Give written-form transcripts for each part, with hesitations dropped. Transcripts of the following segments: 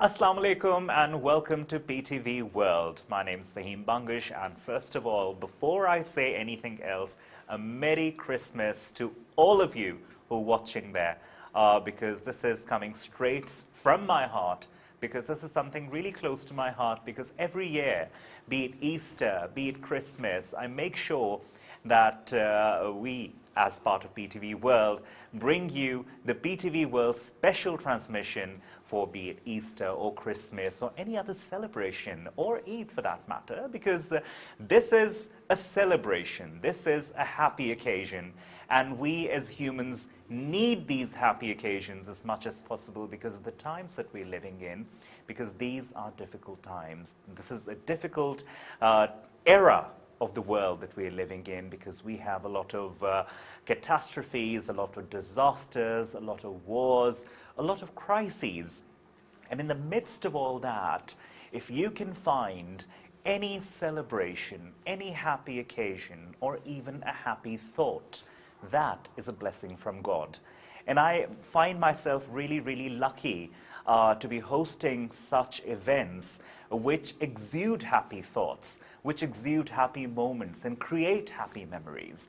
Assalamu alaikum and welcome to PTV World. My name is Fahim Bangash, and first of all, before I say anything else, a Merry Christmas to all of you who are watching there, because this is coming straight from my heart, because this is something really close to my heart, because every year, be it Easter, be it Christmas, I make sure that we, as part of PTV World, bring you the PTV World special transmission for be it Easter or Christmas or any other celebration or Eid for that matter, because this is a celebration, this is a happy occasion, and we as humans need these happy occasions as much as possible because of the times that we're living in, because these are difficult times. This is a difficult era of the world that we're living in, because we have a lot of catastrophes, a lot of disasters, a lot of wars, a lot of crises. And in the midst of all that, if you can find any celebration, any happy occasion, or even a happy thought, that is a blessing from God. And I find myself really, really lucky to be hosting such events which exude happy thoughts, which exude happy moments and create happy memories.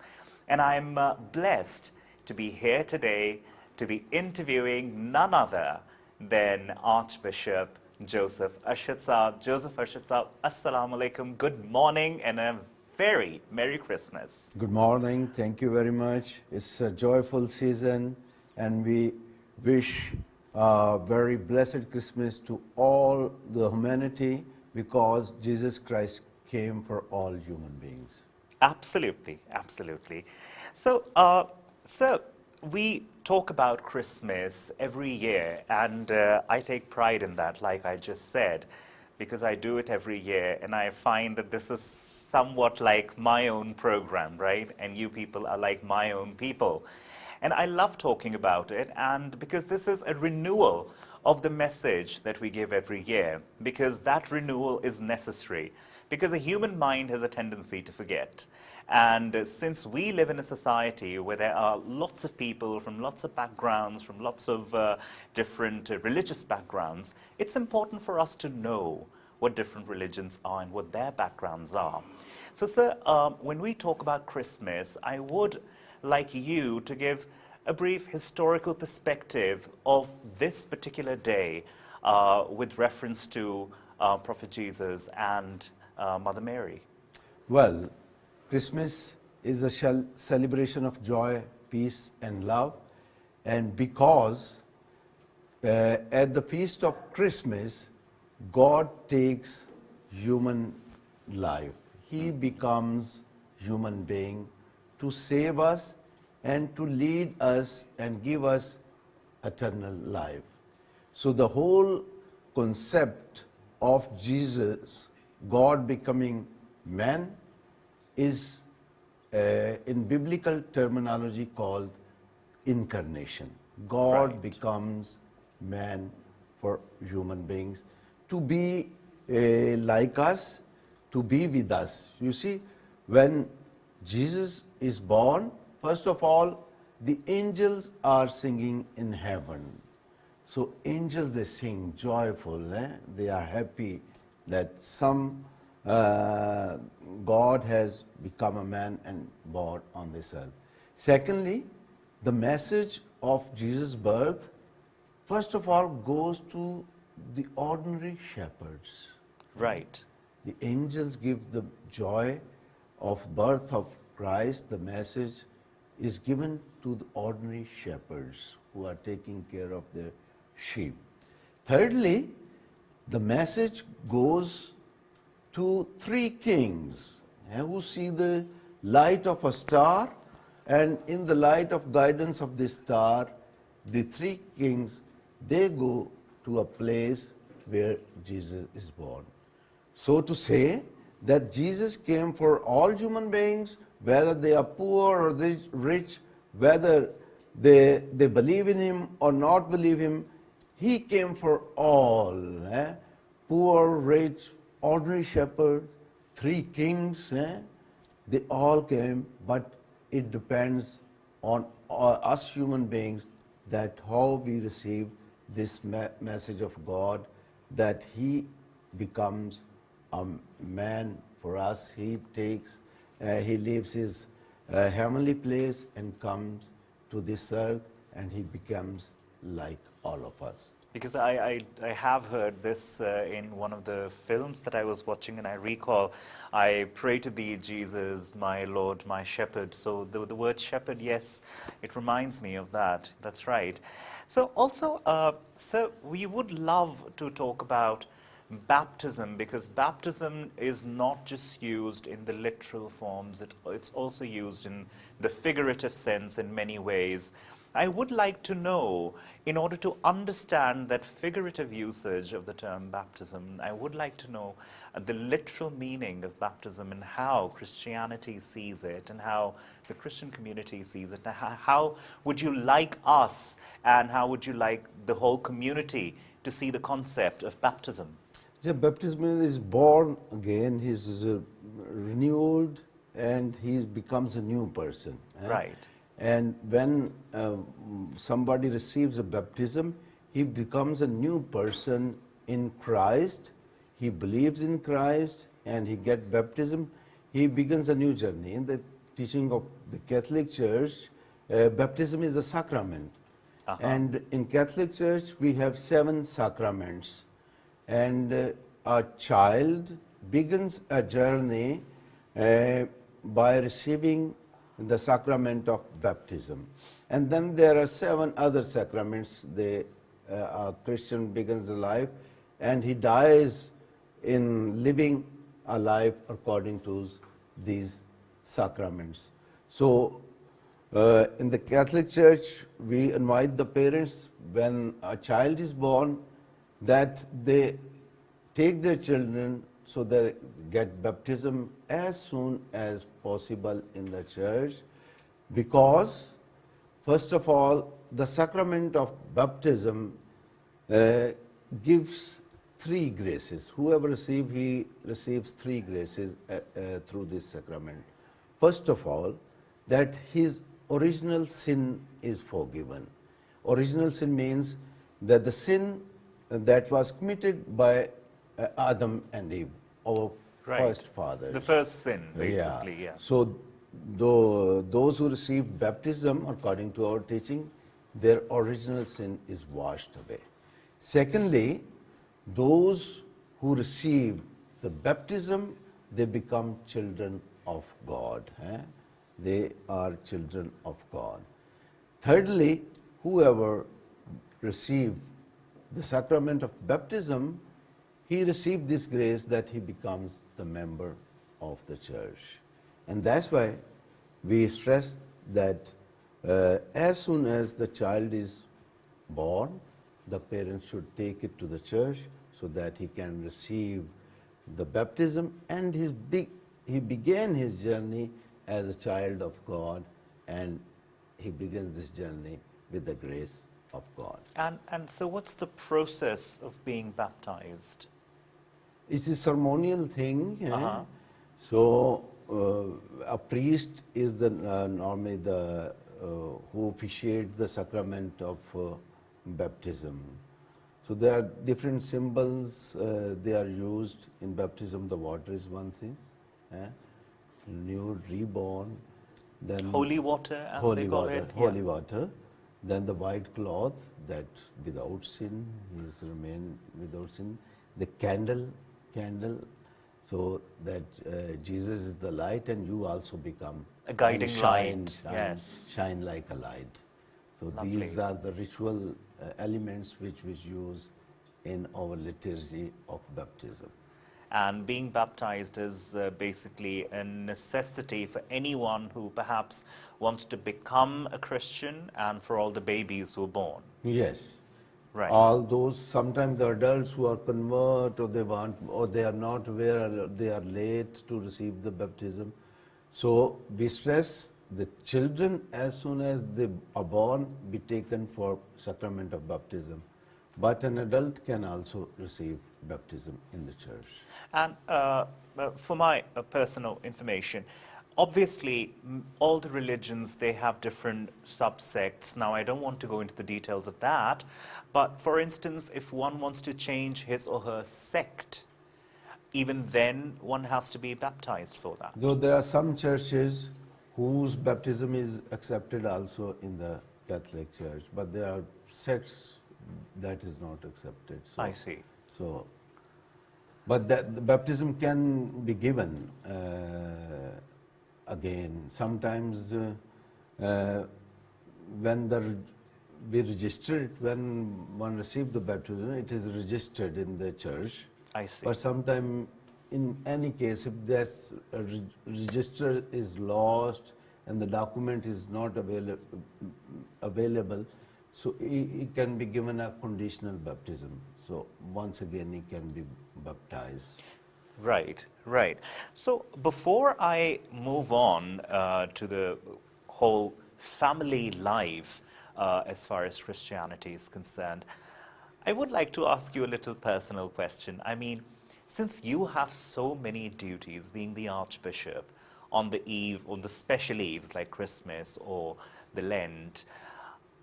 And I'm blessed to be here today to be interviewing none other than Archbishop Yousaf. Yousaf Arshad, Assalamu alaikum, good morning and a very Merry Christmas. Good morning, thank you very much. It's a joyful season and we wish a very blessed Christmas to all the humanity, because Jesus Christ came for all human beings. Absolutely, absolutely. So, we talk about Christmas every year, and I take pride in that, like I just said, because I do it every year, and I find that this is somewhat like my own program, right? And you people are like my own people. And I love talking about it, and because this is a renewal of the message that we give every year, because that renewal is necessary, because a human mind has a tendency to forget. And since we live in a society where there are lots of people from lots of backgrounds, from lots of different religious backgrounds, it's important for us to know what different religions are and what their backgrounds are. So, sir, when we talk about Christmas, I would like you to give a brief historical perspective of this particular day with reference to Prophet Jesus and Mother Mary. Well, Christmas is a celebration of joy, peace and love, and because at the feast of Christmas, God takes human life. He becomes human being to save us and to lead us and give us eternal life. So the whole concept of Jesus, God becoming man, is in biblical terminology called incarnation. God becomes man for human beings to be like us, to be with us. You see, when Jesus is born, first of all, the angels are singing in heaven. So angels, they sing joyful, they are happy that some God has become a man and born on this earth. Secondly, the message of Jesus' birth, first of all, goes to the ordinary shepherds. Right. The angels give the joy of birth of Christ. The message is given to the ordinary shepherds who are taking care of their sheep. Thirdly, the message goes to three kings who see the light of a star, and in the light of guidance of this star, the three kings, they go to a place where Jesus is born. So to say that Jesus came for all human beings, whether they are poor or rich, whether they believe in him or not believe him, he came for all. Poor, rich, ordinary shepherds, three kings, they all came, but it depends on us human beings that how we receive this message of God that he becomes a man for us. He leaves his heavenly place and comes to this earth, and he becomes like all of us. Because I have heard this in one of the films that I was watching, and I recall, I pray to thee, Jesus, my Lord, my shepherd. So the word shepherd, yes, it reminds me of that. That's right. So also, sir, we would love to talk about baptism, because baptism is not just used in the literal forms, it's also used in the figurative sense in many ways. I would like to know, in order to understand that figurative usage of the term baptism, I would like to know the literal meaning of baptism and how Christianity sees it and how the Christian community sees it. How would you like us and how would you like the whole community to see the concept of baptism? The baptism is born again, he's renewed, and he becomes a new person. Right. And when somebody receives a baptism, he becomes a new person in Christ. He believes in Christ and he gets baptism. He begins a new journey. In the teaching of the Catholic Church, baptism is a sacrament. And in Catholic Church, we have 7 sacraments. And a child begins a journey by receiving the sacrament of baptism. And then there are 7 other sacraments. A Christian begins a life and he dies in living a life according to these sacraments. So in the Catholic Church, we invite the parents when a child is born that they take their children so they get baptism as soon as possible in the church, because first of all, the sacrament of baptism gives 3 graces. Whoever receives, he receives 3 graces through this sacrament. First of all, that his original sin is forgiven. Original sin means that the sin that was committed by Adam and Eve, our first fathers. The first sin, basically, yeah. So those who receive baptism, according to our teaching, their original sin is washed away. Secondly, those who receive the baptism, they become children of God. They are children of God. Thirdly, whoever receives the sacrament of baptism, he received this grace that he becomes the member of the church. And that's why we stress that as soon as the child is born, the parents should take it to the church so that he can receive the baptism, and he began his journey as a child of God, and he begins this journey with the grace of God. And so what's the process of being baptized? It's a ceremonial thing. So a priest is normally the who officiates the sacrament of baptism. So there are different symbols they are used in baptism. The water is one thing, renewed, reborn. Then holy water, as they call it. Holy water. Then the white cloth, that without sin, he is remain without sin. The candle, so that Jesus is the light, and you also become a guiding light. Shine like a light. So Lovely. These are the ritual elements which we use in our liturgy of baptism. And being baptized is basically a necessity for anyone who perhaps wants to become a Christian, and for all the babies who are born. Yes. Right. All those, sometimes the adults who are convert, or they are not aware, or they are late to receive the baptism. So we stress the children, as soon as they are born, be taken for sacrament of baptism. But an adult can also receive baptism in the church. And for my personal information, obviously, all the religions, they have different subsects. Now, I don't want to go into the details of that, but for instance, if one wants to change his or her sect, even then one has to be baptized for that. Though there are some churches whose baptism is accepted also in the Catholic Church, but there are sects that is not accepted. So, I see. So, but that the baptism can be given again. Sometimes when we register it, when one receives the baptism, it is registered in the church. I see. But sometimes, in any case, if this register is lost and the document is not available, so it can be given a conditional baptism. So once again, he can be baptized. Right, right. So before I move on to the whole family life as far as Christianity is concerned, I would like to ask you a little personal question. I mean, since you have so many duties, being the Archbishop, on the special eves like Christmas or the Lent,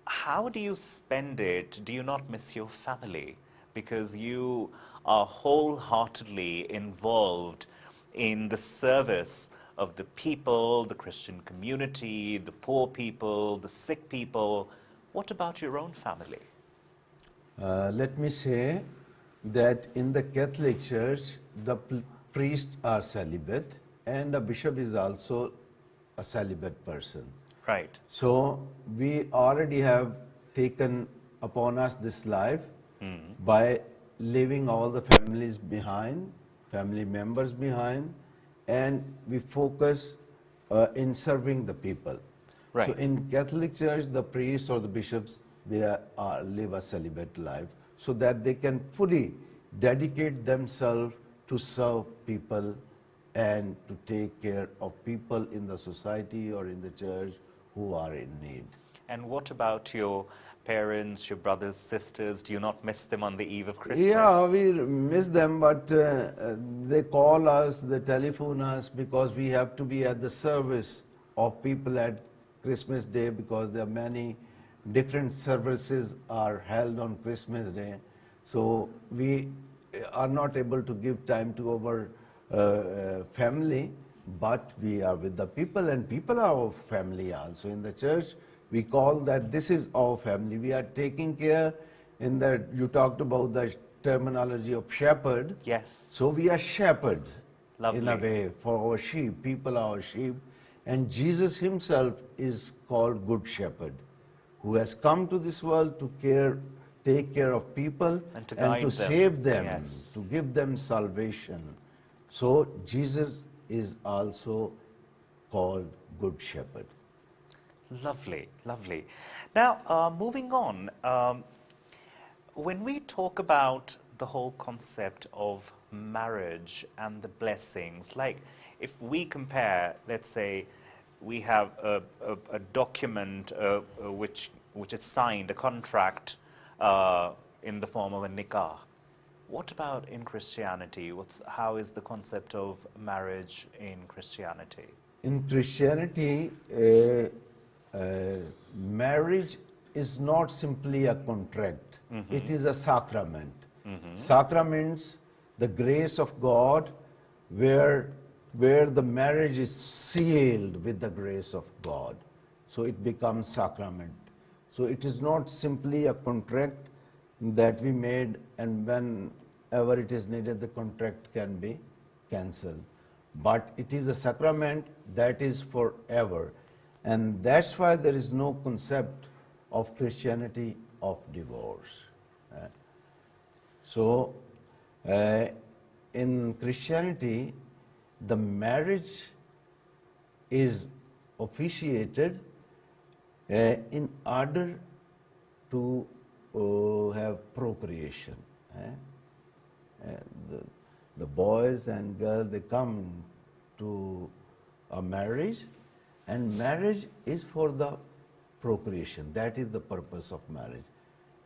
how do you spend it? Do you not miss your family? Because you are wholeheartedly involved in the service of the people, the Christian community, the poor people, the sick people. What about your own family? Let me say that in the Catholic Church, the priests are celibate and a bishop is also a celibate person. Right. So we already have taken upon us this life by leaving all the families behind, family members behind, and we focus in serving the people. Right. So in Catholic Church, the priests or the bishops, they live a celibate life so that they can fully dedicate themselves to serve people and to take care of people in the society or in the church who are in need. And what about your parents, your brothers, sisters? Do you not miss them on the eve of Christmas? Yeah, we miss them, but they call us, they telephone us because we have to be at the service of people at Christmas Day because there are many different services are held on Christmas Day. So we are not able to give time to our family, but we are with the people and people are our family also. In the church, we call that this is our family. We are taking care in that you talked about the terminology of shepherd. Yes. So we are shepherds Lovely. in a way for our sheep. People are our sheep. And Jesus himself is called Good Shepherd, who has come to this world to take care of people and to guide them. Save them, Yes. to give them salvation. So Jesus is also called Good Shepherd. Lovely, lovely. Now, moving on, when we talk about the whole concept of marriage and the blessings, like if we compare, let's say, we have a document which is signed, a contract in the form of a nikah. What about in Christianity? How is the concept of marriage in Christianity? In Christianity, marriage is not simply a contract. It is a sacrament. Sacraments, the grace of God, where the marriage is sealed with the grace of God. So it becomes sacrament. So it is not simply a contract that we made and whenever it is needed, the contract can be cancelled. But it is a sacrament that is forever. And that's why there is no concept of Christianity of divorce. So in Christianity, the marriage is officiated in order to have procreation. The boys and girls, they come to a marriage, and marriage is for the procreation. That is the purpose of marriage.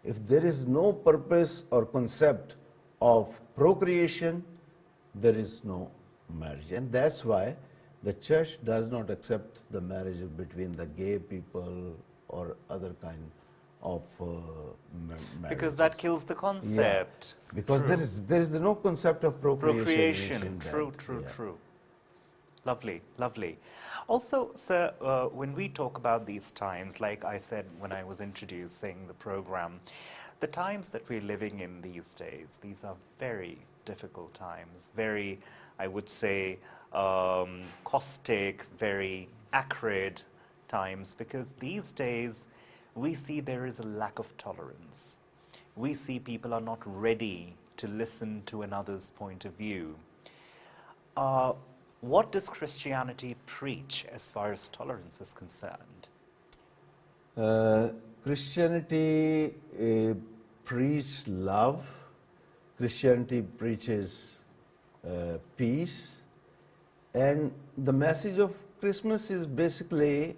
If there is no purpose or concept of procreation, there is no marriage. And that's why The church does not accept the marriage between the gay people or other kind of marriages. Because that kills the concept. Yeah, because True. there is no concept of procreation. in True, that. true, Yeah. true. Lovely, lovely. Also, sir, when we talk about these times, like I said when I was introducing the program, the times that we're living in these days, these are very difficult times, very, I would say, caustic, very acrid times, because these days we see there is a lack of tolerance. We see people are not ready to listen to another's point of view. What does Christianity preach as far as tolerance is concerned? Christianity preaches love. Christianity preaches peace. And the message of Christmas is basically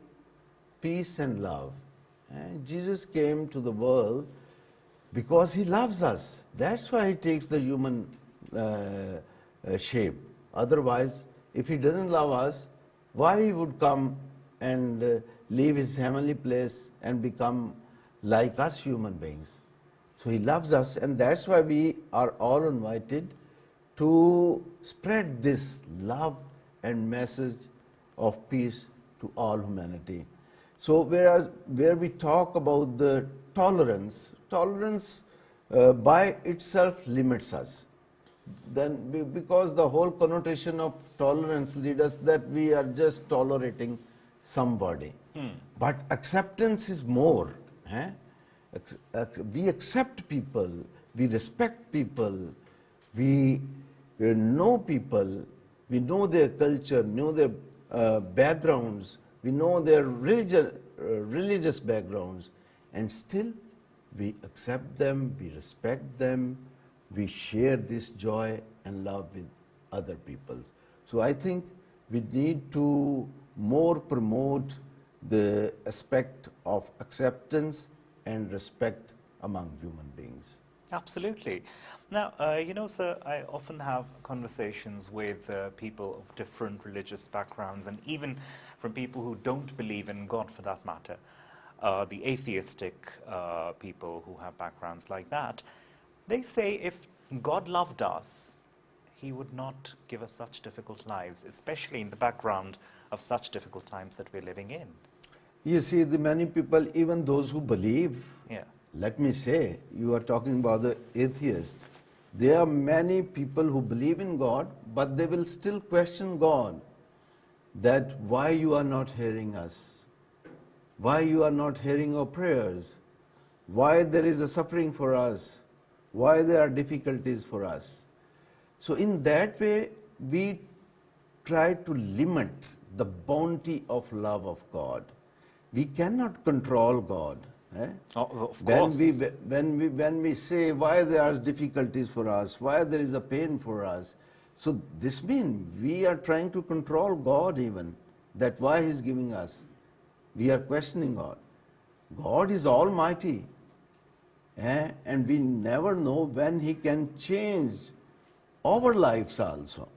peace and love. And Jesus came to the world because he loves us. That's why he takes the human shape. Otherwise, if he doesn't love us, why he would come and leave his heavenly place and become like us human beings? So he loves us, and that's why we are all invited to spread this love and message of peace to all humanity. So where we talk about the tolerance by itself limits us. Then because the whole connotation of tolerance leads us that we are just tolerating somebody. But acceptance is more. We accept people, we respect people, we know people, we know their culture, know their backgrounds, we know their religious backgrounds, and still we accept them, we respect them, we share this joy and love with other peoples. So I think we need to more promote the aspect of acceptance and respect among human beings. Absolutely. Now, sir, I often have conversations with people of different religious backgrounds, and even from people who don't believe in God for that matter, the atheistic people who have backgrounds like that. They say if God loved us, he would not give us such difficult lives, especially in the background of such difficult times that we're living in. You see, the many people, even those who believe, let me say, you are talking about the atheist. There are many people who believe in God, but they will still question God, that why you are not hearing us, why you are not hearing our prayers, why there is a suffering for us, why there are difficulties for us. So in that way, we try to limit the bounty of love of God. We cannot control God. Of course. When we say why there are difficulties for us, why there is a pain for us, so this means we are trying to control God even, that why He is giving us. We are questioning God. God is almighty, and we never know when He can change our lives also.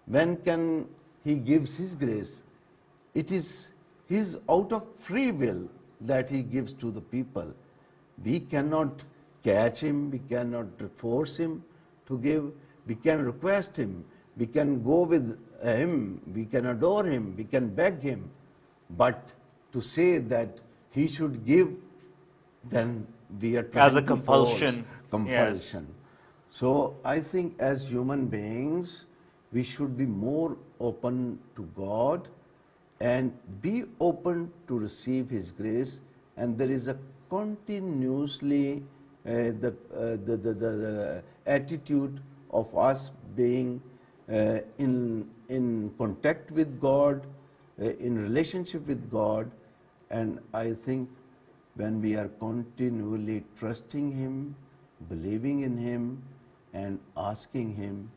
When can He gives His grace? It is His out of free will that He gives to the people. We cannot catch Him, we cannot force Him to give, we can request Him, we can go with Him, we can adore Him, we can beg Him. But to say that He should give, then we are trying as a to compulsion. force compulsion. Yes. So I think as human beings, we should be more open to God and be open to receive His grace. And there is a continuously the attitude of us being in contact with God, in relationship with God. And I think when we are continually trusting Him, believing in Him, and asking Him,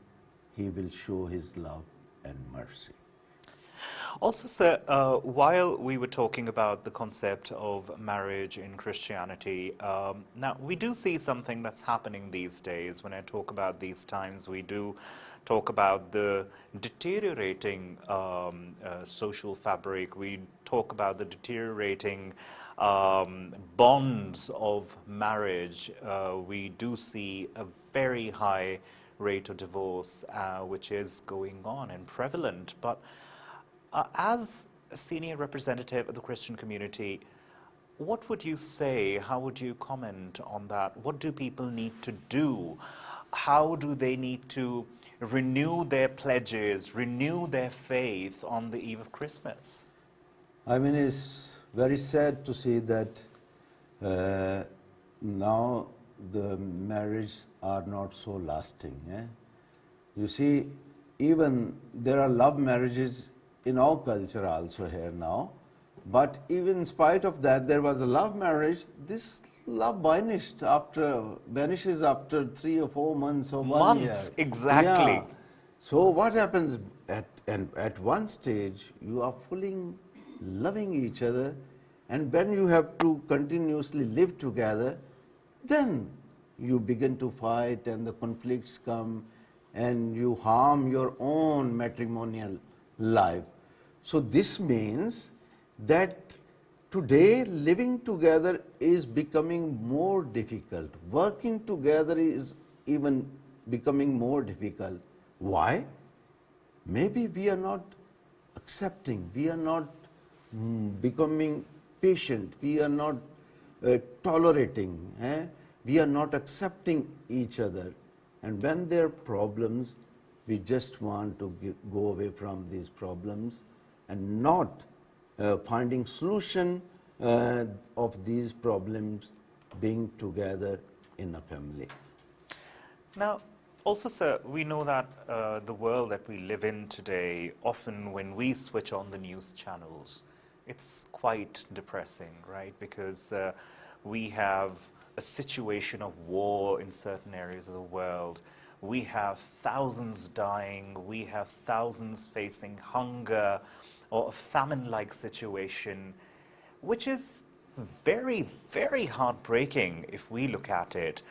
He will show His love and mercy. Also, sir, while we were talking about the concept of marriage in Christianity, now we do see something that's happening these days. When I talk about these times, we do talk about the deteriorating social fabric. We talk about the deteriorating bonds of marriage. We do see a very high rate of divorce, which is going on and prevalent. But as a senior representative of the Christian community, what would you say? How would you comment on that? What do people need to do? How do they need to renew their pledges, renew their faith on the eve of Christmas? I mean, it's very sad to see that now the marriages are not so lasting. You see, even there are love marriages in our culture also here now, but even in spite of that, there was a love marriage. This love vanishes after 3 or 4 months or 1 year. Months, exactly. Yeah. So what happens at one stage, you are fully loving each other, and when you have to continuously live together, then you begin to fight and the conflicts come and you harm your own matrimonial life. So this means that today living together is becoming more difficult. Working together is even becoming more difficult. Why? Maybe we are not accepting, we are not becoming patient, we are not tolerating, we are not accepting each other. And when there are problems, we just want to go away from these problems and not finding solution of these problems being together in a family. Now, also, sir, we know that the world that we live in today, often when we switch on the news channels, it's quite depressing, right? Because we have a situation of war in certain areas of the world. We have thousands dying. We have thousands facing hunger or a famine-like situation, which is very, very heartbreaking if we look at it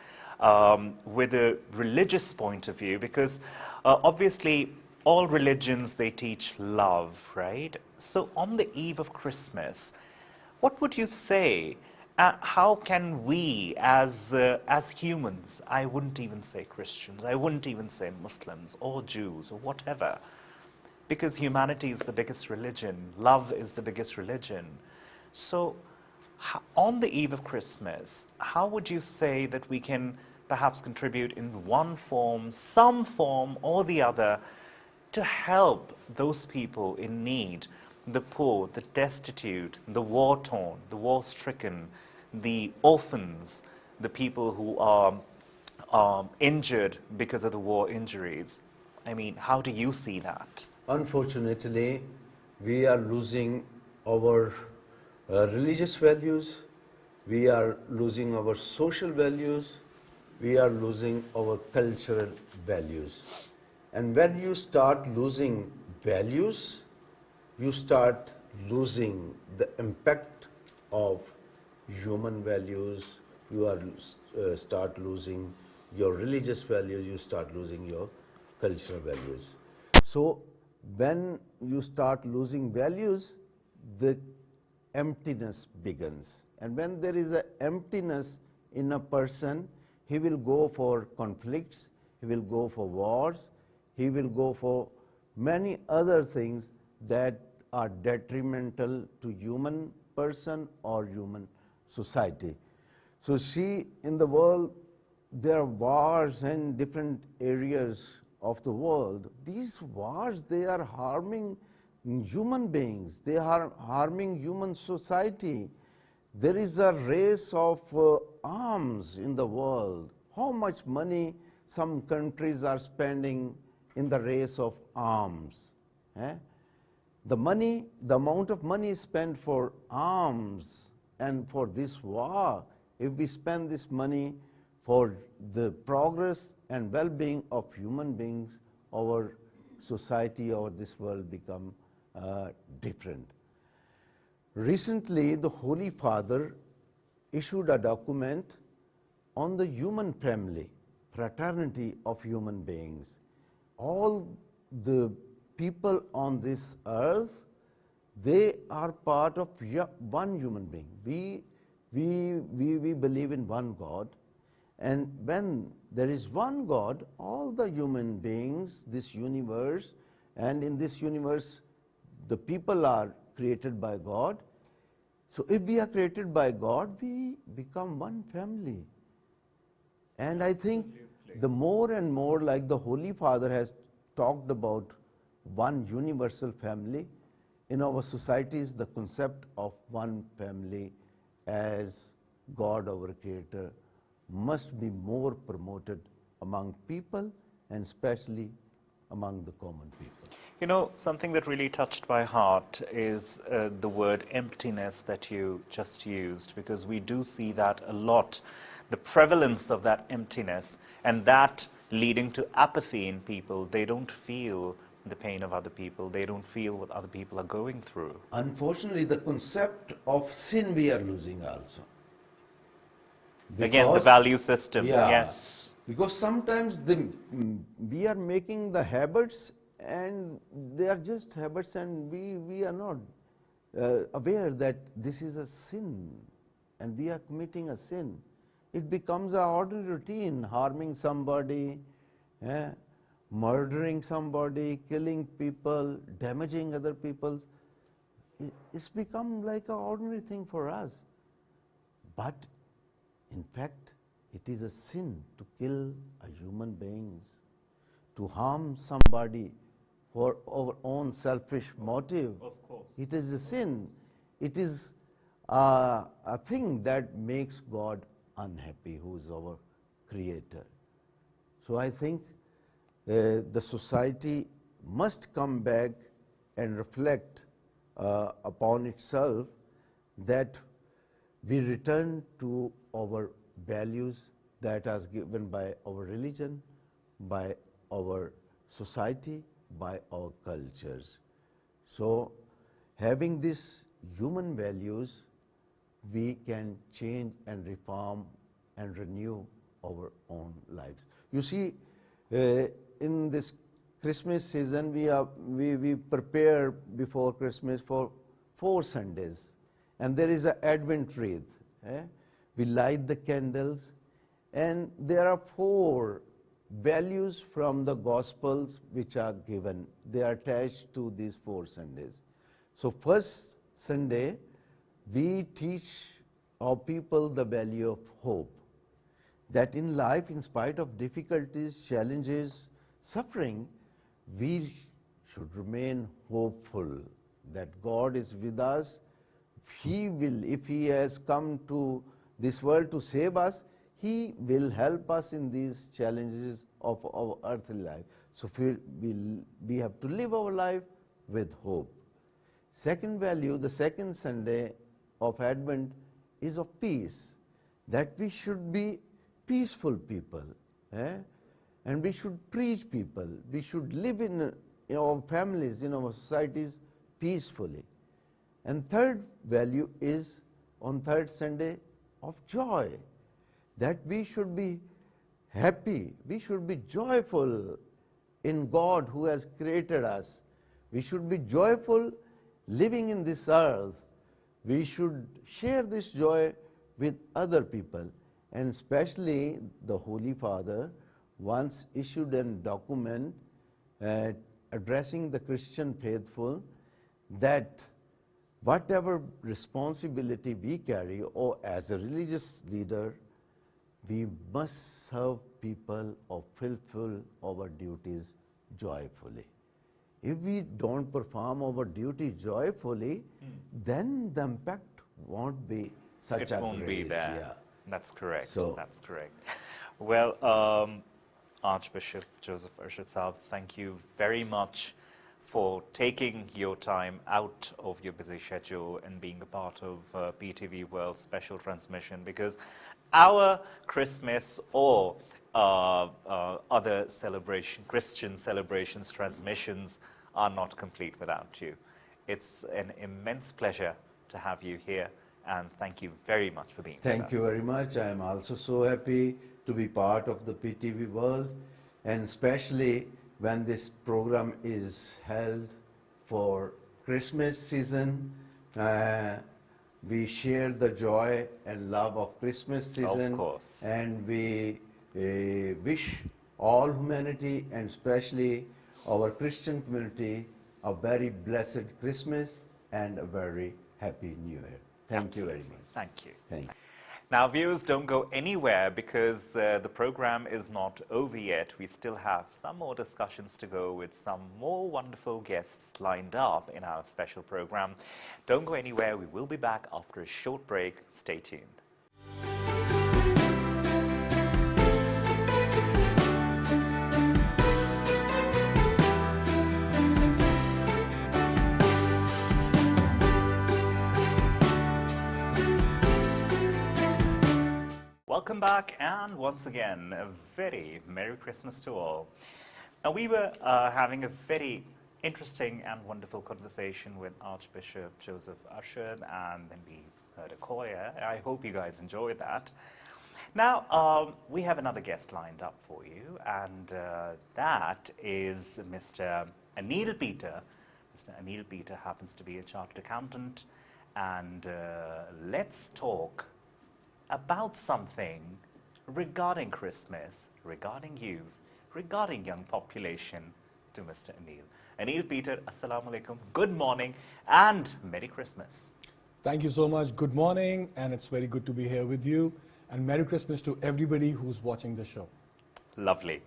with a religious point of view, because obviously all religions, they teach love, right? So on the eve of Christmas, what would you say? How can we, as humans, I wouldn't even say Christians, I wouldn't even say Muslims or Jews or whatever, because humanity is the biggest religion, love is the biggest religion. So on the eve of Christmas, how would you say that we can perhaps contribute in one form, some form or the other, to help those people in need, the poor, the destitute, the war-torn, the war-stricken, the orphans, the people who are injured because of the war injuries? I mean, how do you see that? Unfortunately, we are losing our religious values, we are losing our social values, we are losing our cultural values. And when you start losing values, you start losing the impact of human values, you are start losing your religious values, you start losing your cultural values. So when you start losing values, the emptiness begins. And when there is an emptiness in a person, he will go for conflicts, he will go for wars, he will go for many other things that are detrimental to human person or human society. So see, in the world, there are wars in different areas of the world. These wars, they are harming human beings, they are harming human society. There is a race of arms in the world. How much money some countries are spending in the race of arms? The amount of money spent for arms and for this war, if we spend this money for the progress and well-being of human beings, our society or this world become different. Recently, the Holy Father issued a document on the human family, fraternity of human beings. All the people on this earth, they are part of one human being. We believe in one God, and when there is one God, all the human beings, this universe, and in this universe, the people are created by God. So if we are created by God, we become one family. And I think the more and more, like the Holy Father has talked about one universal family, in our societies, the concept of one family as God, our Creator, must be more promoted among people, and especially among the common people. You know, something that really touched my heart is the word emptiness that you just used, because we do see that a lot, the prevalence of that emptiness, and that leading to apathy in people. They don't feel the pain of other people. They don't feel what other people are going through. Unfortunately, the concept of sin we are losing also. Again, the value system, yes. Because sometimes we are making the habits, and they are just habits, and we are not aware that this is a sin, and we are committing a sin. It becomes an ordinary routine, harming somebody, murdering somebody, killing people, damaging other people. It's become like an ordinary thing for us. But in fact, it is a sin to kill a human beings, to harm somebody for our own selfish motive. Of course. It is a sin. It is a thing that makes God unhappy, who is our Creator. So I think the society must come back and reflect upon itself, that we return to our values that are given by our religion, by our society, by our cultures. So having these human values, we can change and reform and renew our own lives. You see, in this Christmas season, we prepare before Christmas for 4 Sundays, and there is an Advent wreath. We light the candles, and there are 4 values from the Gospels which are given. They are attached to these 4 Sundays. So first Sunday, we teach our people the value of hope, that in life, in spite of difficulties, challenges, suffering, we should remain hopeful that God is with us. He will, if He has come to this world to save us, He will help us in these challenges of our earthly life. So we have to live our life with hope. Second value, the second Sunday of Advent, is of peace, that we should be peaceful people, and we should preach people. We should live in our families, in our societies peacefully. And third value is on third Sunday of joy, that we should be happy, we should be joyful in God who has created us. We should be joyful living in this earth. We should share this joy with other people. And especially the Holy Father once issued a document addressing the Christian faithful, that whatever responsibility we carry, or as a religious leader, we must serve people or fulfill our duties joyfully. If we don't perform our duty joyfully, then the impact won't be such It a won't great, be there. yeah. That's correct. So- That's correct. Well, Archbishop Joseph Arshad Saab, thank you very much for taking your time out of your busy schedule and being a part of PTV World special transmission, because our Christmas or other Christian celebrations transmissions are not complete without you. It's an immense pleasure to have you here, and thank you very much for being Thank you with us. very much. I am also so happy to be part of the PTV world, and especially when this program is held for Christmas season. We share the joy and love of Christmas season. Of course. And we wish all humanity, and especially our Christian community, a very blessed Christmas and a very happy New Year. Thank you very much. Thank you. Thank you. Now, viewers, don't go anywhere because the program is not over yet. We still have some more discussions to go with some more wonderful guests lined up in our special program. Don't go anywhere. We will be back after a short break. Stay tuned. Welcome back, and once again, a very Merry Christmas to all. Now, we were having a very interesting and wonderful conversation with Archbishop Yousaf Arshad, and then we heard a choir. I hope you guys enjoyed that. Now, we have another guest lined up for you, and that is Mr. Anil Peter. Mr. Anil Peter happens to be a chartered accountant, and let's talk about something regarding Christmas, regarding youth, regarding young population to Mr. Anil. Anil Peter, Assalamu Alaikum, good morning and Merry Christmas. Thank you so much. Good morning, and it's very good to be here with you. And Merry Christmas to everybody who's watching the show. Lovely.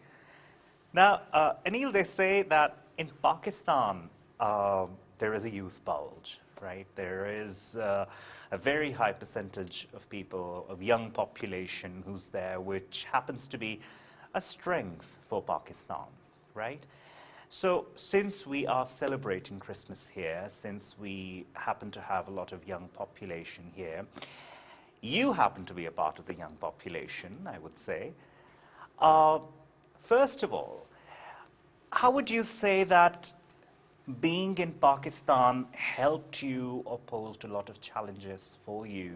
Now, Anil, they say that in Pakistan, there is a youth bulge, right? There is a very high percentage of people, of young population who's there, which happens to be a strength for Pakistan, right? So since we are celebrating Christmas here, since we happen to have a lot of young population here, you happen to be a part of the young population, I would say. First of all, how would you say that being in Pakistan helped you or posed a lot of challenges for you?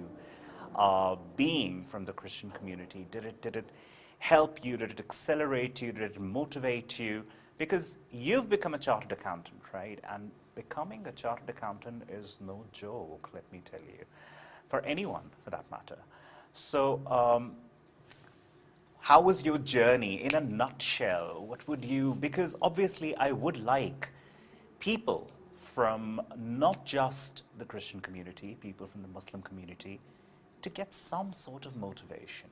Being from the Christian community, did it help you? Did it accelerate you? Did it motivate you? Because you've become a chartered accountant, right? And becoming a chartered accountant is no joke, let me tell you, for anyone for that matter. So how was your journey in a nutshell? What would you, because obviously I would like people from not just the Christian community, people from the Muslim community, to get some sort of motivation.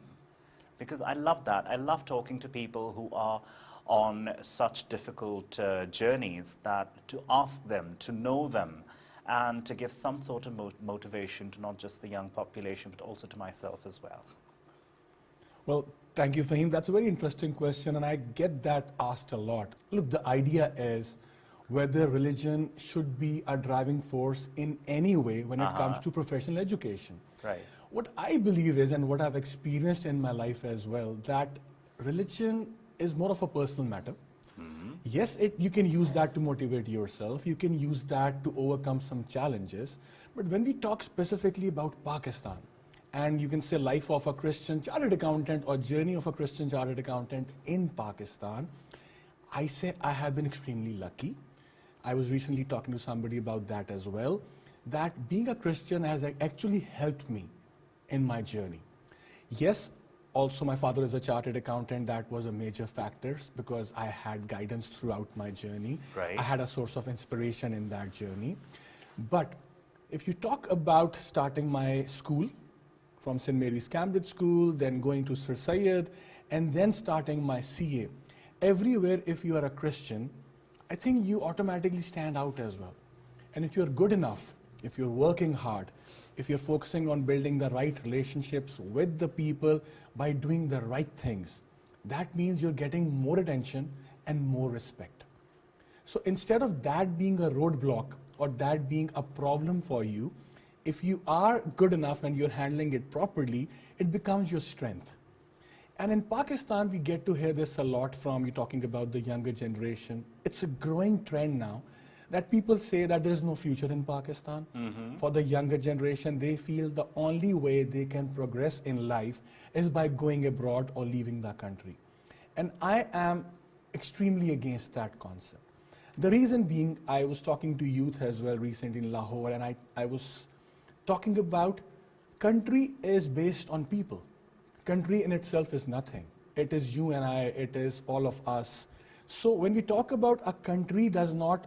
Because I love that. I love talking to people who are on such difficult journeys, that to ask them, to know them, and to give some sort of motivation to not just the young population, but also to myself as well. Well, thank you, Fahim. That's a very interesting question, and I get that asked a lot. Look, the idea is whether religion should be a driving force in any way when it comes to professional education. Right. What I believe is, and what I've experienced in my life as well, that religion is more of a personal matter. Yes, you can use that to motivate yourself. You can use that to overcome some challenges. But when we talk specifically about Pakistan, and you can say life of a Christian chartered accountant or journey of a Christian chartered accountant in Pakistan, I say I have been extremely lucky. I was recently talking to somebody about that as well, that being a Christian has actually helped me in my journey. Yes, also my father is a chartered accountant. That was a major factor because I had guidance throughout my journey. Right. I had a source of inspiration in that journey. But if you talk about starting my school from St. Mary's Cambridge School, then going to Sir Syed, and then starting my CA, everywhere if you are a Christian, I think you automatically stand out as well. And if you're good enough, if you're working hard, if you're focusing on building the right relationships with the people by doing the right things, that means you're getting more attention and more respect. So instead of that being a roadblock or that being a problem for you, if you are good enough and you're handling it properly, it becomes your strength. And in Pakistan, we get to hear this a lot from you talking about the younger generation. It's a growing trend now that people say that there is no future in Pakistan. For the younger generation, they feel the only way they can progress in life is by going abroad or leaving the country. And I am extremely against that concept. The reason being, I was talking to youth as well recently in Lahore, and I was talking about country is based on people. Country in itself is nothing. It is you and I, it is all of us. So when we talk about a country does not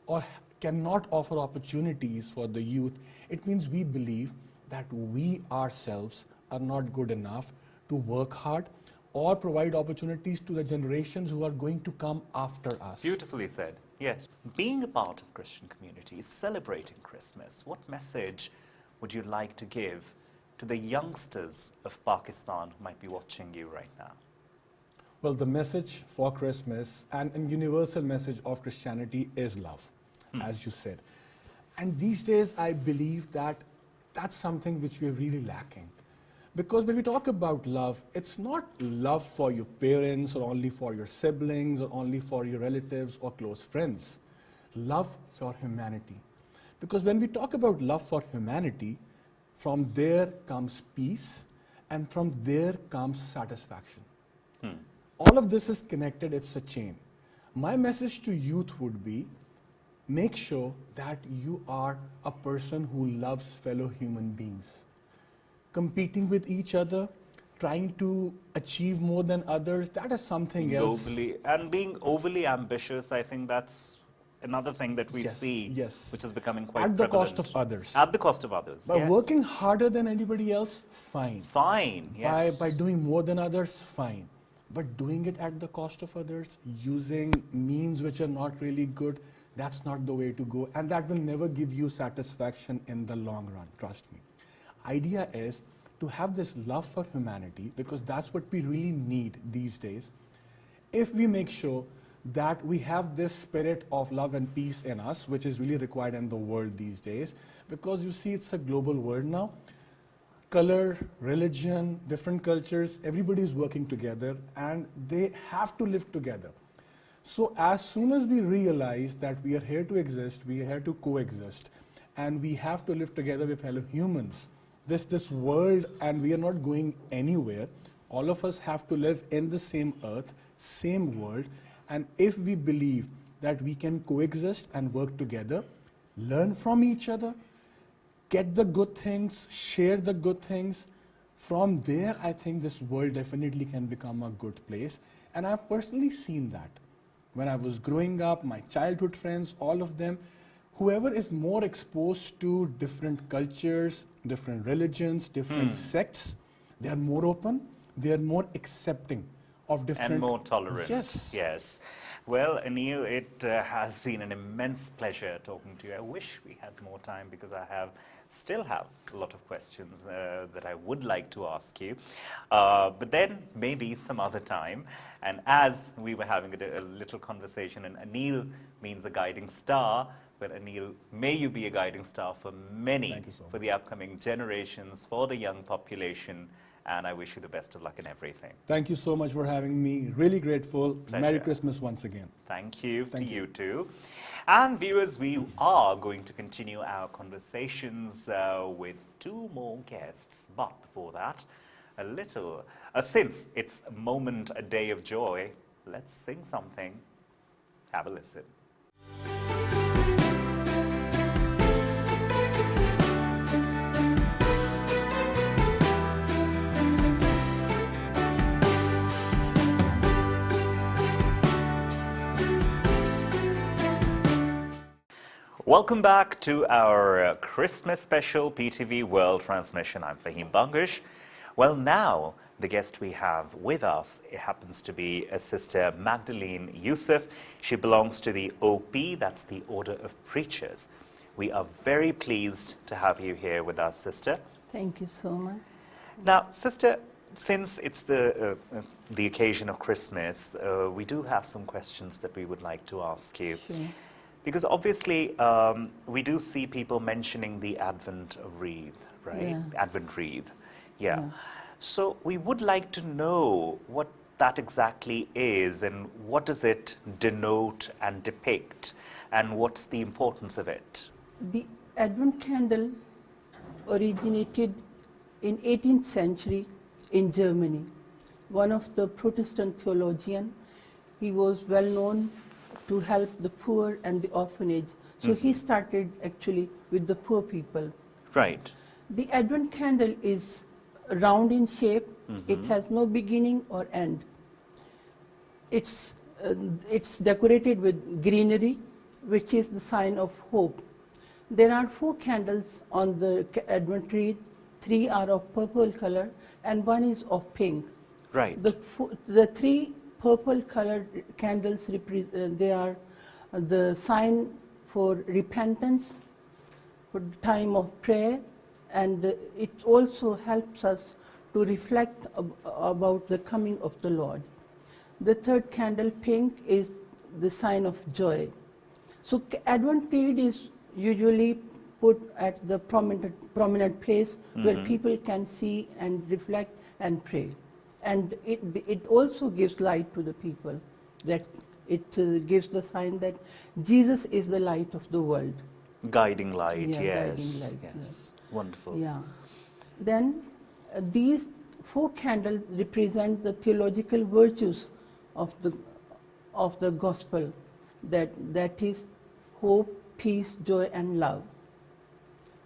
or cannot offer opportunities for the youth, it means we believe that we ourselves are not good enough to work hard or provide opportunities to the generations who are going to come after us. Beautifully said, yes. Being a part of Christian communities, celebrating Christmas, what message would you like to give to the youngsters of Pakistan who might be watching you right now? Well, the message for Christmas and a universal message of Christianity is love, as you said. And these days, I believe that that's something which we're really lacking. Because when we talk about love, it's not love for your parents or only for your siblings or only for your relatives or close friends. Love for humanity. Because when we talk about love for humanity, from there comes peace and from there comes satisfaction. All of this is connected, it's a chain. My message to youth would be, make sure that you are a person who loves fellow human beings. Competing with each other, trying to achieve more than others, that is something else. Being overly ambitious, I think that's another thing that we see, which is becoming quite at the prevalent. cost of others. At the cost of others, By working harder than anybody else, fine. Fine, yes. By doing more than others, fine. But doing it at the cost of others, using means which are not really good, that's not the way to go. And that will never give you satisfaction in the long run, trust me. Idea is to have this love for humanity, because that's what we really need these days. If we make sure that we have this spirit of love and peace in us, which is really required in the world these days, because you see it's a global world now. Color, religion, different cultures, everybody is working together and they have to live together. So as soon as we realize that we are here to exist, we are here to coexist, and we have to live together with fellow humans, this world, and we are not going anywhere. All of us have to live in the same earth, same world, and if we believe that we can coexist and work together, learn from each other, get the good things, share the good things, from there I think this world definitely can become a good place. And I've personally seen that. When I was growing up, my childhood friends, all of them, whoever is more exposed to different cultures, different religions, different sects, they are more open, they are more accepting of different... And more tolerant. Yes. Yes. Well, Anil, it has been an immense pleasure talking to you. I wish we had more time because I still have a lot of questions that I would like to ask you. But then maybe some other time. And as we were having a little conversation, and Anil means a guiding star, but Anil, may you be a guiding star for many, for the upcoming generations, for the young population. And I wish you the best of luck in everything. Thank you so much for having me. Really grateful. Pleasure. Merry Christmas once again. Thank you to you too. And viewers, we are going to continue our conversations with two more guests. But before that, since it's a moment, a day of joy, let's sing something. Have a listen. Welcome back to our Christmas special PTV World transmission. I'm Fahim Bangash. Well, now the guest we have with us, it happens to be Sister Magdalene Yousaf. She belongs to the OP, that's the Order of Preachers. We are very pleased to have you here with us, Sister. Thank you so much. Now, Sister, since it's the occasion of Christmas, we do have some questions that we would like to ask you. Sure. Because obviously, we do see people mentioning the Advent wreath, right? Yeah. Advent wreath, yeah. So we would like to know what that exactly is, and what does it denote and depict, and what's the importance of it? The Advent candle originated in 18th century in Germany. One of the Protestant theologian, he was well known to help the poor and the orphanage. So he started actually with the poor people. Right. The Advent candle is round in shape. It has no beginning or end. It's decorated with greenery, which is the sign of hope. There are 4 candles on the Advent tree. 3 are of purple color and 1 is of pink. Right. The 3 purple colored candles, they are the sign for repentance, for the time of prayer, and it also helps us to reflect about the coming of the Lord. The 3rd candle, pink, is the sign of joy. So Advent tree is usually put at the prominent place where people can see and reflect and pray. And it also gives light to the people, that it gives the sign that Jesus is the light of the world. Guiding light, Yeah, yes. guiding light, Yes. Wonderful. Yeah. Then these 4 candles represent the theological virtues of the gospel, that is hope, peace, joy, and love.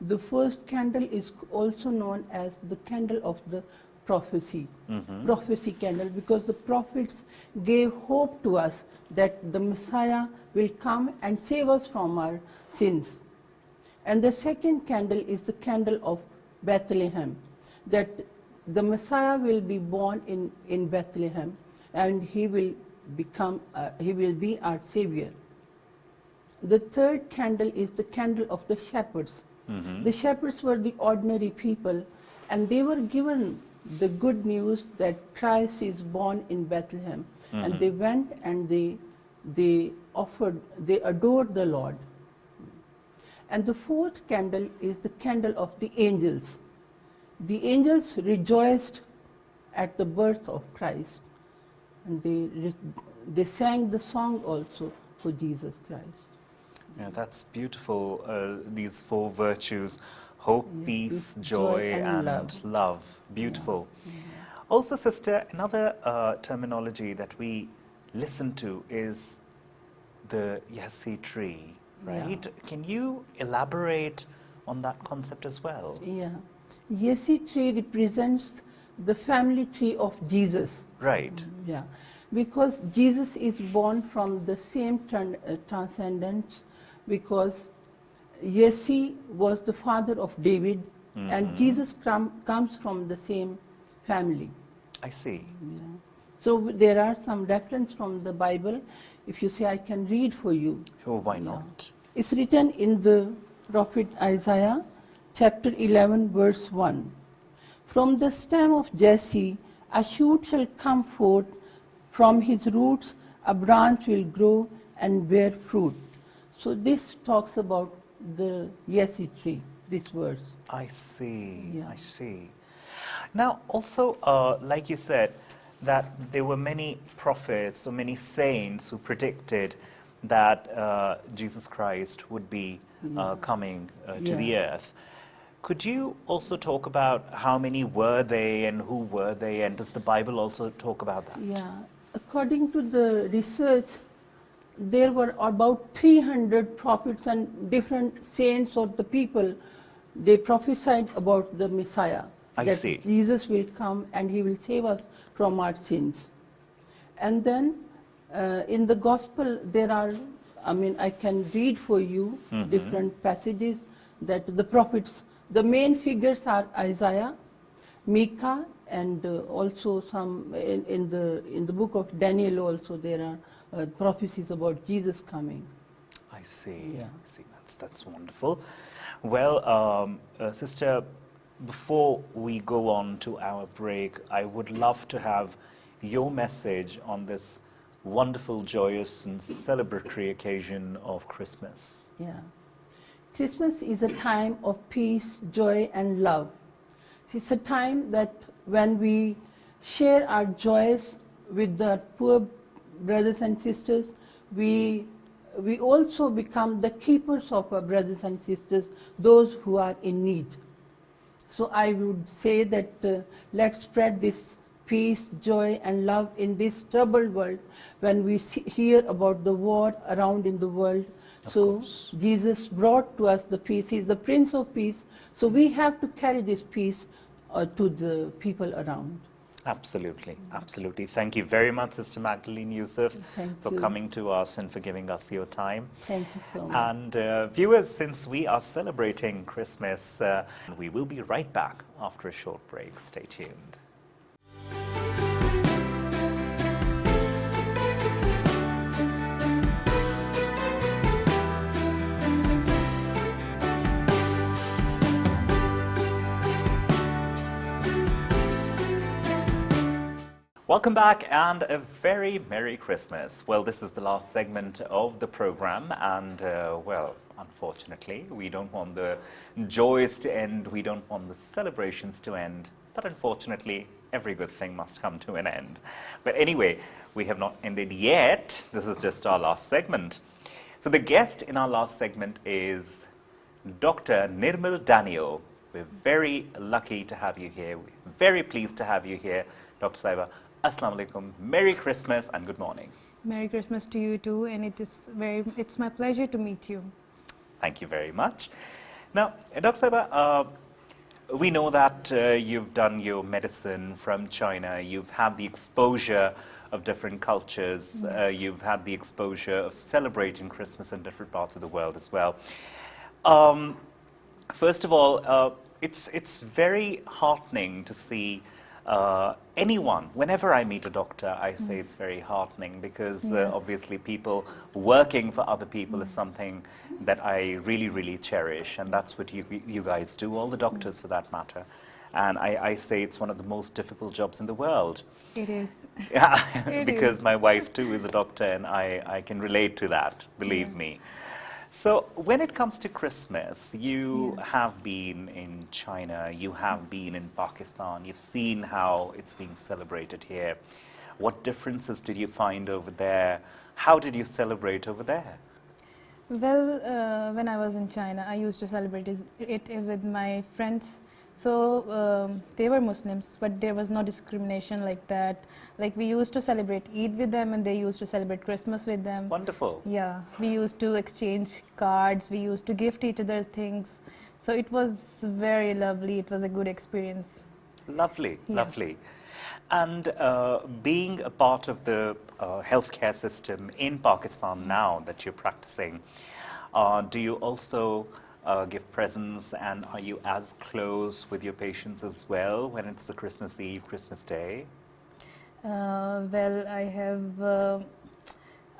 The first candle is also known as the candle of the prophecy, prophecy candle, because the prophets gave hope to us that the Messiah will come and save us from our sins. And the second candle is the candle of Bethlehem, that the Messiah will be born in Bethlehem, and he will be our Savior. The third candle is the candle of the shepherds. The shepherds were the ordinary people, and they were given the good news that Christ is born in Bethlehem. And they went and they adored the Lord. And the fourth candle is the candle of the angels. The angels rejoiced at the birth of Christ, and they sang the song also for Jesus Christ. Yeah, that's beautiful. These 4 virtues: hope, peace, joy, and love. Beautiful. Yeah. Also, sister, another terminology that we listen to is the Yesi tree, right? Yeah. Can you elaborate on that concept as well? Yeah. Yesi tree represents the family tree of Jesus. Right. Yeah. Because Jesus is born from the same transcendence, because Yesi was the father of David, and Jesus comes from the same family. I see. Yeah. So there are some reference from the Bible. If you say, I can read for you. Oh, why Yeah. not? It's written in the prophet Isaiah, chapter 11, verse 1. From the stem of Jesse, a shoot shall come forth. From his roots, a branch will grow and bear fruit. So this talks about the Yesi tree, this verse. I see. Yeah. I see. Now, also, like you said, that there were many prophets or many saints who predicted that Jesus Christ would be coming to the earth. Could you also talk about how many were they and who were they, and does the Bible also talk about that? Yeah, according to the research, there were about 300 prophets and different saints or the people. They prophesied about the Messiah. I see. Jesus will come and he will save us from our sins. And then in the gospel, there are, I can read for you different passages that the prophets, the main figures are Isaiah, Micah, and also some in the book of Daniel also there are prophecies about Jesus coming. I see. Yeah. I see. That's wonderful. Well, sister, before we go on to our break, I would love to have your message on this wonderful, joyous, and celebratory occasion of Christmas. Yeah. Christmas is a time of peace, joy, and love. It's a time that when we share our joys with the poor brothers and sisters. We also become the keepers of our brothers and sisters, those who are in need. So I would say that let's spread this peace, joy and love in this troubled world when we hear about the war around in the world. So Jesus brought to us the peace. He is the Prince of Peace. So we have to carry this peace to the people around. Absolutely, absolutely. Thank you very much, Sister Magdalene, Yousaf, for you. coming to us and for giving us your time. Thank you so much. And viewers, since we are celebrating Christmas, we will be right back after a short break. Stay tuned. Welcome back and a very Merry Christmas. Well, this is the last segment of the program and, well, unfortunately, we don't want the joys to end, we don't want the celebrations to end, but unfortunately, every good thing must come to an end. But anyway, we have not ended yet. This is just our last segment. So the guest in our last segment is Dr. Nirmal Daniel. We're very lucky to have you here. We're very pleased to have you here, Dr. Saiba. Assalamu alaikum, Merry Christmas and good morning. Merry Christmas to you too, and it's my pleasure to meet you. Thank you very much. Now, Dr. Saiba, we know that you've done your medicine from China, you've had the exposure of different cultures, you've had the exposure of celebrating Christmas in different parts of the world as well. First of all, it's very heartening to see anyone, whenever I meet a doctor, I say it's very heartening because obviously people working for other people is something that I really, really cherish, and that's what you guys do, all the doctors for that matter. And I say it's one of the most difficult jobs in the world. It is. Yeah, because my wife too is a doctor and I can relate to that, believe me. So when it comes to Christmas, you have been in China, you have been in Pakistan, you've seen how it's being celebrated here. What differences did you find over there? How did you celebrate over there? Well, when I was in China, I used to celebrate it with my friends. So they were Muslims, but there was no discrimination like that. Like we used to celebrate Eid with them and they used to celebrate Christmas with them. Wonderful. Yeah, we used to exchange cards, we used to gift each other things. So it was very lovely, it was a good experience. Lovely, lovely. And being a part of the healthcare system in Pakistan now that you're practicing, do you also give presents, and are you as close with your patients as well when it's the Christmas Eve, Christmas Day? Well,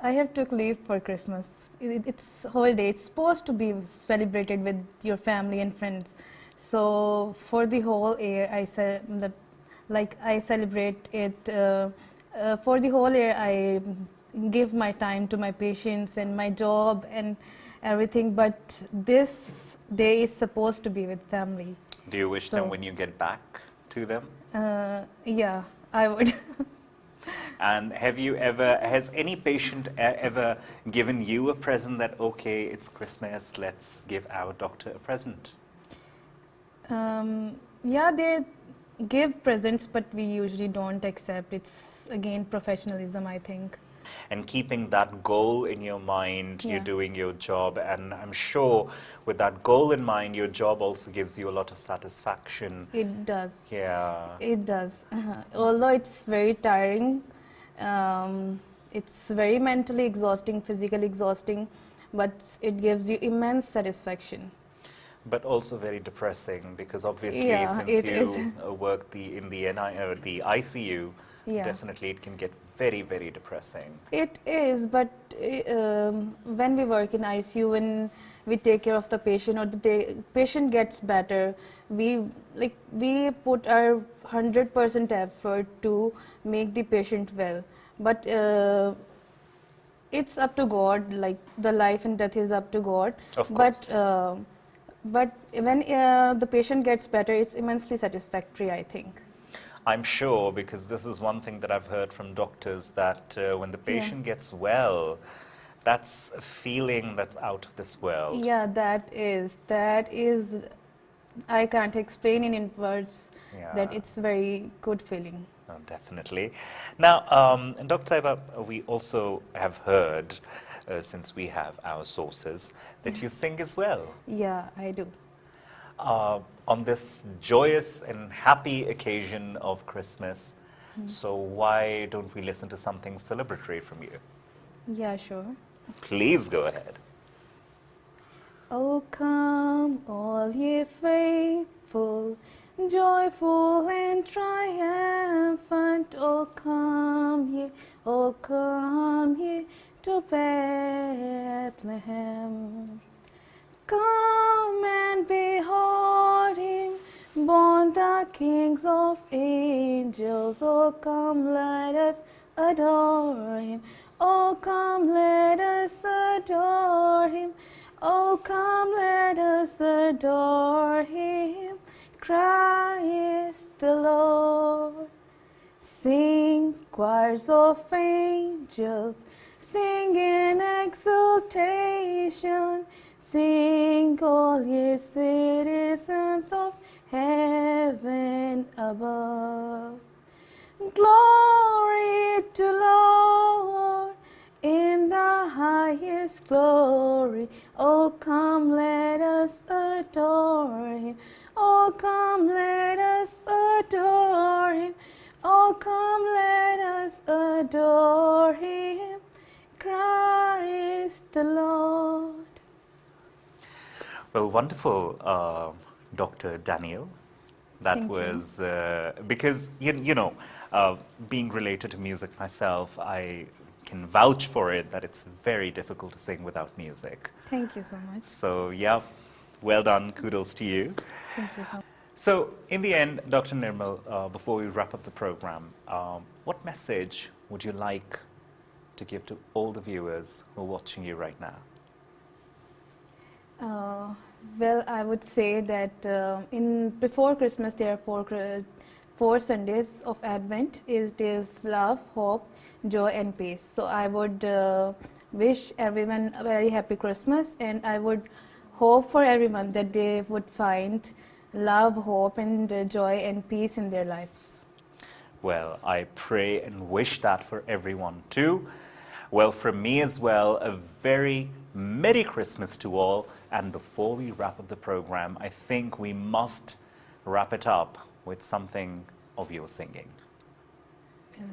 I have took leave for Christmas. It's holiday. It's supposed to be celebrated with your family and friends. So for the whole year, I celebrate it. For the whole year, I give my time to my patients and my job and everything, but this day is supposed to be with family. Do you wish them when you get back to them? Yeah, I would. And has any patient ever given you a present that, okay, it's Christmas, let's give our doctor a present? Yeah, they give presents, but we usually don't accept. It's again professionalism, I think. And keeping that goal in your mind, you're doing your job, and I'm sure with that goal in mind, your job also gives you a lot of satisfaction. It does. Yeah. It does. Although it's very tiring, it's very mentally exhausting, physically exhausting, but it gives you immense satisfaction. But also very depressing because obviously since you work in the ICU, definitely it can get very, very depressing. It is, but when we work in ICU, when we take care of the patient or the patient gets better, we put our 100% effort to make the patient well. But it's up to God, like the life and death is up to God. Of course. But when the patient gets better, it's immensely satisfactory, I think. I'm sure, because this is one thing that I've heard from doctors, that when the patient gets well, that's a feeling that's out of this world. Yeah, that is, I can't explain it in words, that Yeah. it's very good feeling. Oh, definitely. Now, Dr. Saiba, we also have heard, since we have our sources, that you sing as well. Yeah, I do. On this joyous and happy occasion of Christmas, so why don't we listen to something celebratory from you? Yeah, sure. Please go ahead. Oh, come, all ye faithful, joyful and triumphant. Oh, come ye to Bethlehem. Come and behold him, born the kings of angels. Oh, come, let us adore him. Oh, come, let us adore him. Oh, come, let us adore him. Christ the Lord. Sing, choirs of angels, sing in exultation. Sing, all ye citizens of heaven above. Glory to Lord in the highest glory. Oh, come, let us adore him. Oh, come, let us adore him. Oh, come, let us adore him. Christ the Lord. Well, wonderful, Dr. Daniel. That Thank you. was, because, being related to music myself, I can vouch for it that it's very difficult to sing without music. Thank you so much. So, yeah, well done. Kudos to you. Thank you so much. So, in the end, Dr. Nirmal, before we wrap up the program, what message would you like to give to all the viewers who are watching you right now? Well, I would say that before Christmas there are four Sundays of Advent. It is love, hope, joy, and peace. So I would wish everyone a very happy Christmas, and I would hope for everyone that they would find love, hope, and joy and peace in their lives. Well, I pray and wish that for everyone too. Well, from me as well, a very Merry Christmas to all. And before we wrap up the program, I think we must wrap it up with something of your singing.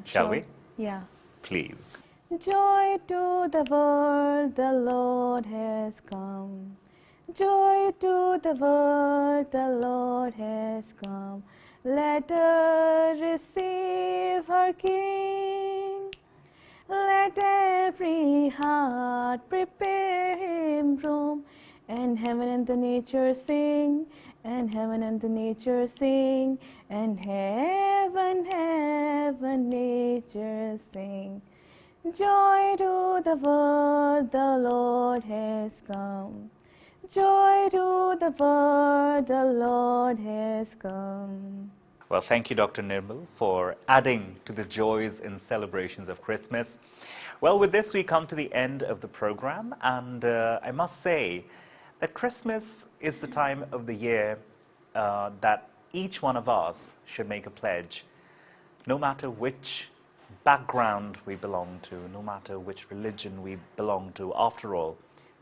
Shall Sure. we? Yeah. Please. Joy to the world, the Lord has come. Joy to the world, the Lord has come. Let her receive her King. Let every heart prepare him room. And heaven and the nature sing, and heaven and the nature sing, and heaven, nature sing. Joy to the world, the Lord has come. Joy to the world, the Lord has come. Well, thank you, Dr. Nirmal, for adding to the joys and celebrations of Christmas. Well, with this, we come to the end of the program, and I must say that Christmas is the time of the year that each one of us should make a pledge, no matter which background we belong to, no matter which religion we belong to. After all,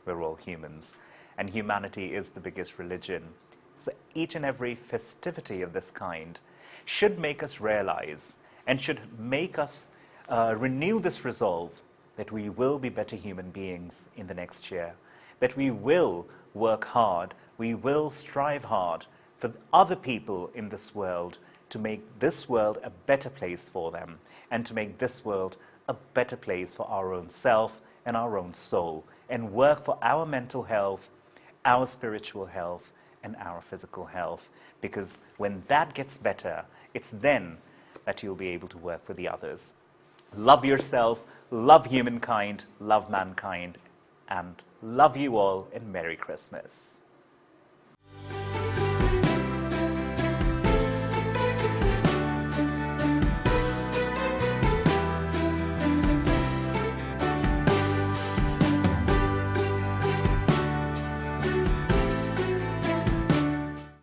we're all humans, and humanity is the biggest religion. So each and every festivity of this kind should make us realize and should make us renew this resolve that we will be better human beings in the next year, that we will work hard, we will strive hard for other people in this world to make this world a better place for them, and to make this world a better place for our own self and our own soul, and work for our mental health, our spiritual health, and our physical health. Because when that gets better, it's then that you'll be able to work for the others. Love yourself, love humankind, love mankind, and love you all, and Merry Christmas.